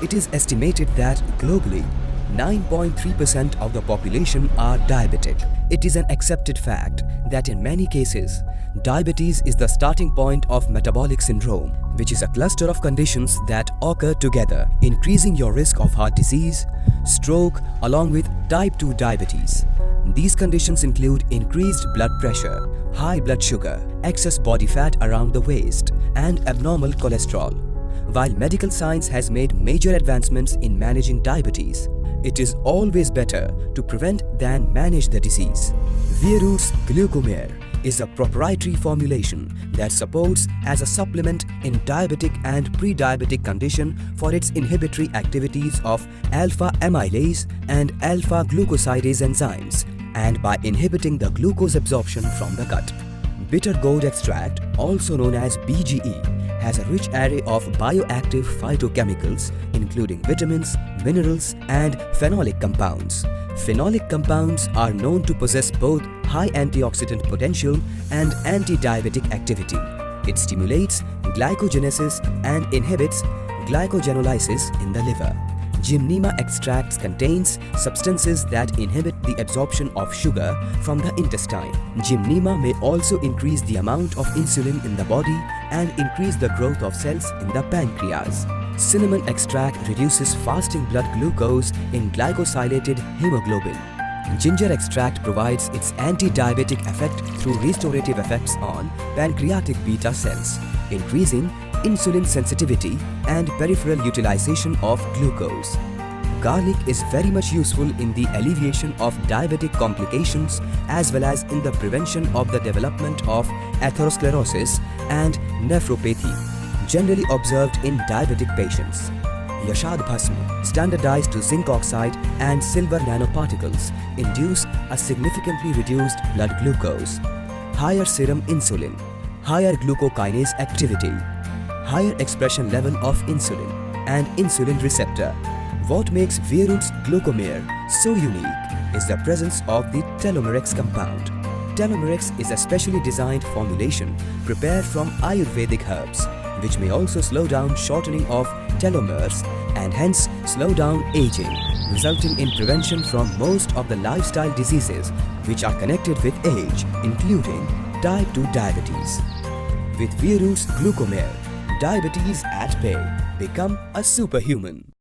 It is estimated that globally, 9.3% of the population are diabetic. It is an accepted fact that in many cases, diabetes is the starting point of metabolic syndrome, which is a cluster of conditions that occur together, increasing your risk of heart disease, stroke, along with type 2 diabetes. These conditions include increased blood pressure, high blood sugar, excess body fat around the waist, and abnormal cholesterol. While medical science has made major advancements in managing diabetes, it is always better to prevent than manage the disease. Veeroots Glucomare is a proprietary formulation that supports as a supplement in diabetic and pre-diabetic condition for its inhibitory activities of alpha amylase and alpha glucosidase enzymes, and by inhibiting the glucose absorption from the gut. Bitter gourd extract, also known as BGE, has a rich array of bioactive phytochemicals including vitamins, minerals, and phenolic compounds. Phenolic compounds are known to possess both high antioxidant potential and anti-diabetic activity. It stimulates glycogenesis and inhibits glycogenolysis in the liver. Gymnema extracts contains substances that inhibit the absorption of sugar from the intestine. Gymnema may also increase the amount of insulin in the body and increase the growth of cells in the pancreas. Cinnamon extract reduces fasting blood glucose in glycosylated hemoglobin. Ginger extract provides its anti-diabetic effect through restorative effects on pancreatic beta cells, increasing insulin sensitivity and peripheral utilization of glucose. Garlic is very much useful in the alleviation of diabetic complications as well as in the prevention of the development of atherosclerosis and nephropathy, generally observed in diabetic patients. Yashad Bhasma, standardized to zinc oxide and silver nanoparticles, induce a significantly reduced blood glucose, higher serum insulin, higher glucokinase activity, higher expression level of insulin and insulin receptor. What makes Veeroots Glucomare so unique is the presence of the Telomerex compound. Telomerex is a specially designed formulation prepared from Ayurvedic herbs, which may also slow down shortening of telomeres and hence slow down aging, resulting in prevention from most of the lifestyle diseases which are connected with age, including type 2 diabetes. With Veeroots Glucomare, diabetes at bay. Become a superhuman.